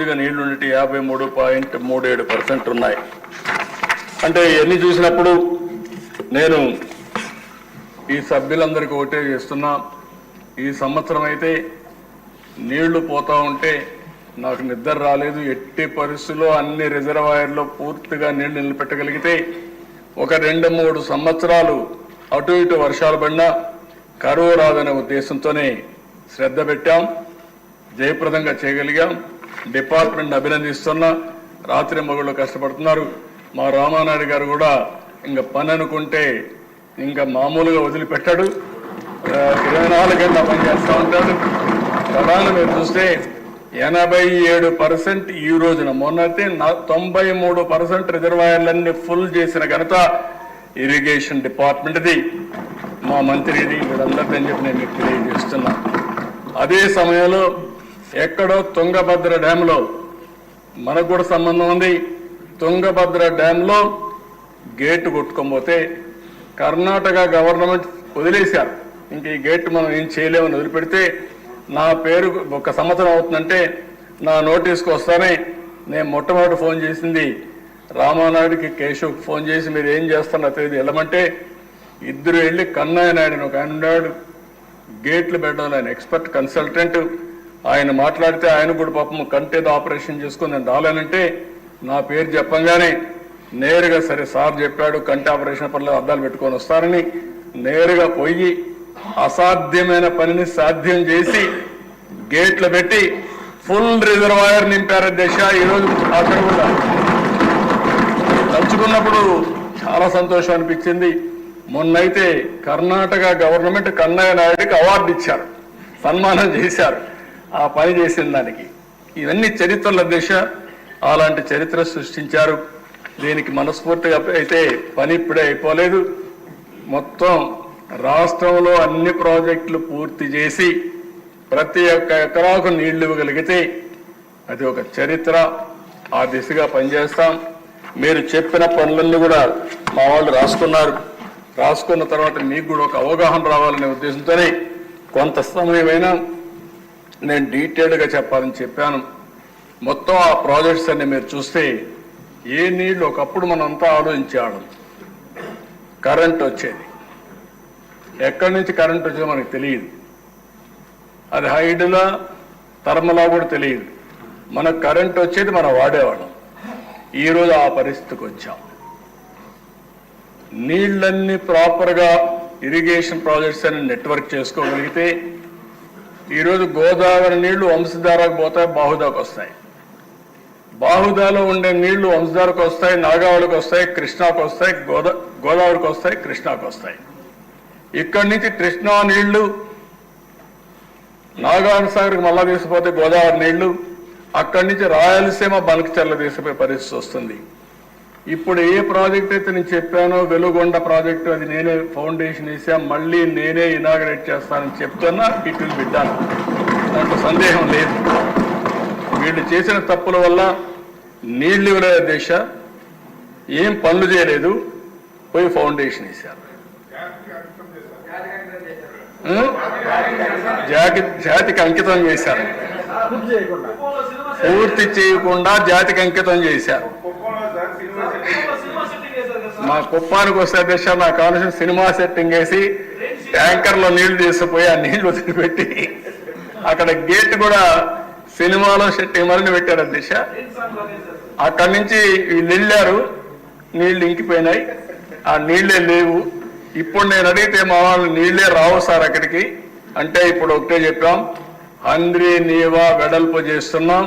పూర్తిగా నీళ్లు ఉన్నట్టు 53.37% ఉన్నాయి. అంటే ఇవన్నీ చూసినప్పుడు నేను ఈ సభ్యులందరికీ ఒకటే చేస్తున్నా, ఈ సంవత్సరం అయితే నీళ్లు పోతా ఉంటే నాకు నిద్ర రాలేదు. ఎట్టి పరిస్థితుల్లో అన్ని రిజర్వాయర్లో పూర్తిగా నీళ్లు నిలబెట్టగలిగితే ఒక 2-3 సంవత్సరాలు అటు ఇటు వర్షాలు పడినా కరువు రాదనే ఉద్దేశంతోనే శ్రద్ధ పెట్టాం, జయప్రదంగా చేయగలిగాం. డిపార్ట్మెంట్ అభినందిస్తున్నా, రాత్రి మగుళ్ళు కష్టపడుతున్నారు. మా రామానాయుడు గారు కూడా ఇంకా పని అనుకుంటే ఇంకా మామూలుగా వదిలిపెట్టాడు, 24 గంటల పని చేస్తూ ఉంటాడు. ప్రధానం మీరు చూస్తే 87% ఈ రోజున, మొన్నైతే 93% రిజర్వాయర్లన్నీ ఫుల్ చేసిన ఘనత ఇరిగేషన్ డిపార్ట్మెంట్ది, మా మంత్రిది, వీళ్ళందరినీ అని చెప్పి నేను మీకు తెలియజేస్తున్నా. అదే సమయంలో ఎక్కడో తుంగభద్ర డ్యాంలో మనకు కూడా సంబంధం ఉంది. తుంగభద్ర డ్యాంలో గేటు కొట్టుకోకపోతే కర్ణాటక గవర్నమెంట్ వదిలేశారు. ఇంక ఈ గేట్ మనం ఏం చేయలేమని వదిలిపెడితే నా పేరు 1 సంవత్సరం అవుతుందంటే నా నోటీస్కి వస్తానే నేను మొట్టమొదటి ఫోన్ చేసింది రామానాయుడికి, కేశవ్కి ఫోన్ చేసి మీరు ఏం చేస్తున్నా తెలియదు వెళ్ళమంటే ఇద్దరు వెళ్ళి కన్నయ్య నాయుడు ఒక ఆయన ఉన్నాడు, గేట్లు పెట్టడం ఆయన ఎక్స్పర్ట్ కన్సల్టెంట్, ఆయన మాట్లాడితే ఆయన కూడా పాపం కంటేదో ఆపరేషన్ చేసుకుని నేను రాలేనంటే నా పేరు చెప్పంగానే నేరుగా సరే సార్ చెప్పాడు కంటి ఆపరేషన్ పనులు అద్దాలు పెట్టుకొని వస్తారని నేరుగా పోయి అసాధ్యమైన పనిని సాధ్యం చేసి గేట్లు పెట్టి ఫుల్ రిజర్వాయర్ నింపారు దిశ. ఈరోజు అక్కడ కూడా తలుచుకున్నప్పుడు చాలా సంతోషం అనిపించింది. మొన్నైతే కర్ణాటక గవర్నమెంట్ కన్నయ్య నాయుడికి అవార్డు ఇచ్చారు, సన్మానం చేశారు ఆ పని చేసిన దానికి. ఇవన్నీ చరిత్రల దిశ, అలాంటి చరిత్ర సృష్టించారు. దీనికి మనస్ఫూర్తిగా అయితే పని ఇప్పుడే అయిపోలేదు. మొత్తం రాష్ట్రంలో అన్ని ప్రాజెక్టులు పూర్తి చేసి ప్రతి ఒక్క ఎకరాకు నీళ్లు ఇవ్వగలిగితే అది ఒక చరిత్ర. ఆ దిశగా పనిచేస్తాం. మీరు చెప్పిన పనులన్నీ కూడా మా వాళ్ళు రాసుకున్నారు. రాసుకున్న తర్వాత మీకు కూడా ఒక అవగాహన రావాలనే ఉద్దేశంతోనే కొంత సమయమైనా నేను డీటెయిల్డ్గా చెప్పాలని చెప్పాను. మొత్తం ఆ ప్రాజెక్ట్స్ అన్ని మీరు చూస్తే ఏ నీళ్లు ఒకప్పుడు మనం అంతా ఆలోచించాడు, కరెంట్ వచ్చేది, ఎక్కడి నుంచి కరెంట్ వచ్చేదో మనకు తెలియదు, అది హైడ్లా థర్మలా కూడా తెలియదు. మనకు కరెంట్ వచ్చేది మనం వాడేవాళ్ళం. ఈరోజు ఆ పరిస్థితికి వచ్చాం. నీళ్ళన్నీ ప్రాపర్గా ఇరిగేషన్ ప్రాజెక్ట్స్ అని నెట్వర్క్ చేసుకోగలిగితే ఈరోజు గోదావరి నీళ్లు వంశధారకు పోతాయి, బాహుదాకు వస్తాయి. బాహుదాలో ఉండే నీళ్లు వంశధారకు వస్తాయి, నాగావళికి వస్తాయి, కృష్ణాకు వస్తాయి, గోదావరికి వస్తాయి, కృష్ణాకు వస్తాయి. ఇక్కడి నుంచి కృష్ణా నీళ్లు నాగార్జున సాగర్కి మళ్ళా తీసుకుపోతే గోదావరి నీళ్లు, అక్కడి నుంచి రాయలసీమ బల్క్చర్ల తీసుకుపోయే పరిస్థితి వస్తుంది. ఇప్పుడు ఏ ప్రాజెక్ట్ అయితే నేను చెప్పానో వెలుగొండ ప్రాజెక్టు, అది నేనే ఫౌండేషన్ వేసా, మళ్ళీ నేనే ఇనాగరేట్ చేస్తానని చెప్తున్నా. ఇటు బిడ్డాను, దాంట్లో సందేహం లేదు. వీళ్ళు చేసిన తప్పుల వల్ల నీళ్లు ఇవ్వలేదు దేశ, ఏం పనులు చేయలేదు, పోయి ఫౌండేషన్ వేశారు. జాతికి అంకితం చేశారు, పూర్తి చేయకుండా జాతికి అంకితం చేశారు. మా కుప్పానికి వస్తే దిశ నా కావాల్సిన సినిమా సెట్టింగ్ వేసి ట్యాంకర్లో నీళ్లు తీసుకుపోయి ఆ నీళ్లు వదిలిపెట్టి అక్కడ గేట్ కూడా సినిమాలో సెట్టింగ్ మరిని పెట్టారు దిశ. అక్కడి నుంచి వీళ్ళు వెళ్ళారు, నీళ్లు ఇంకిపోయినాయి, ఆ నీళ్లే లేవు. ఇప్పుడు నేను అడిగితే మా వాళ్ళు నీళ్లే రావు సార్ అక్కడికి అంటే, ఇప్పుడు ఒకటే చెప్పాం, హంద్రీ నీవా వెడల్పు చేస్తున్నాం,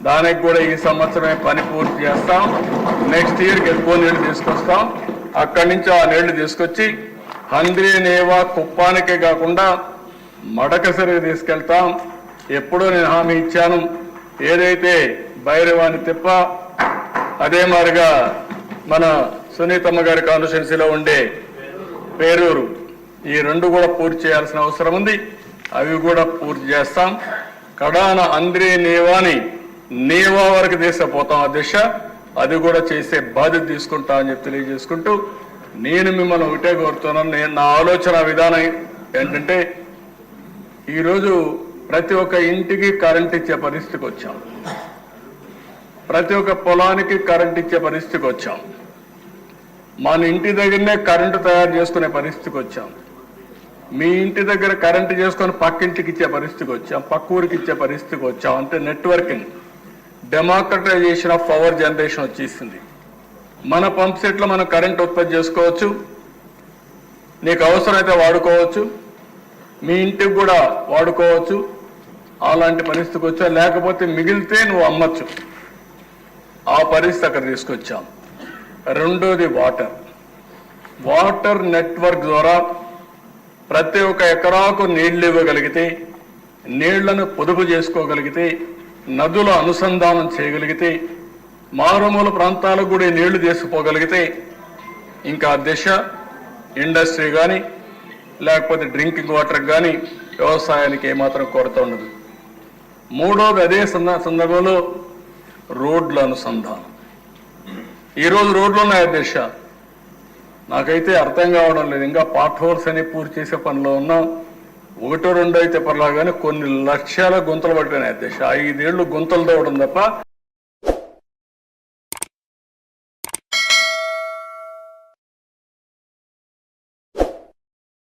దానికి కూడా ఈ సంవత్సరమే పని పూర్తి చేస్తాం. నెక్స్ట్ ఇయర్కి ఎక్కువ నీళ్లు తీసుకొస్తాం. అక్కడి నుంచి ఆ నీళ్లు తీసుకొచ్చి హంద్రీ నీవా కుప్పానికే కాకుండా మడకసరికి తీసుకెళ్తాం. ఎప్పుడో నేను హామీ ఇచ్చాను. ఏదైతే భైరవాణి తిప్ప, అదే మాదిరిగా మన సునీతమ్మ గారి కాన్స్టిట్యున్సీలో ఉండే పేరూరు, ఈ రెండు కూడా పూర్తి చేయాల్సిన అవసరం ఉంది. అవి కూడా పూర్తి చేస్తాం. కడాన అంద్రీ నీవాని నీవా వరకు తీసుకుపోతాం ఆ దిశ, అది కూడా చేసే బాధ్యత తీసుకుంటా అని చెప్పి తెలియజేసుకుంటూ నేను మిమ్మల్ని ఒకటే కోరుతున్నాను. నా ఆలోచన విధానం ఏంటంటే, ఈరోజు ప్రతి ఒక్క ఇంటికి కరెంట్ ఇచ్చే పరిస్థితికి వచ్చాం. ప్రతి ఒక్క పొలానికి కరెంట్ ఇచ్చే పరిస్థితికి వచ్చాం. మన ఇంటి దగ్గరనే కరెంటు తయారు చేసుకునే పరిస్థితికి వచ్చాం. మీ ఇంటి దగ్గర కరెంటు చేసుకొని పక్కింటికి ఇచ్చే పరిస్థితికి వచ్చాం, పక్క ఊరికి ఇచ్చే పరిస్థితికి వచ్చాం. అంటే networking, democratisation of power generation వచ్చేసింది. మన పంప్ సెట్లో మనం కరెంట్ ఉత్పత్తి చేసుకోవచ్చు, నీకు అవసరమైతే వాడుకోవచ్చు, మీ ఇంటికి కూడా వాడుకోవచ్చు. అలాంటి పరిస్థితికి వచ్చా. లేకపోతే మిగిలితే నువ్వు అమ్మచ్చు. ఆ పరిస్థితి అక్కడ తీసుకొచ్చాం. రెండోది వాటర్ నెట్వర్క్ ద్వారా ప్రతి ఒక్క ఎకరాకు నీళ్లు ఇవ్వగలిగితే, నీళ్లను పొదుపు చేసుకోగలిగితే, నదుల అనుసంధానం చేయగలిగితే, మారుమూల ప్రాంతాలకు కూడా నీళ్లు తీసుకుపోగలిగితే ఇంకా దిశ ఇండస్ట్రీ కానీ లేకపోతే డ్రింకింగ్ వాటర్ కానీ వ్యవసాయానికి ఏమాత్రం కొరత ఉండదు. మూడోది అదే సందర్భంలో రోడ్ల అనుసంధానం. ఈరోజు రోడ్లు ఉన్నాయి దిశ, నాకైతే అర్థం కావడం లేదు. ఇంకా పార్ట్ హోల్స్ అని పూర్తి చేసే పనిలో ఉన్నాం. 1, 2 అయితే పర్లా కానీ కొన్ని లక్షల గుంతలు పట్టినాయి దిశ. 5 ఏళ్ళు గుంతలు తవ్వడం తప్ప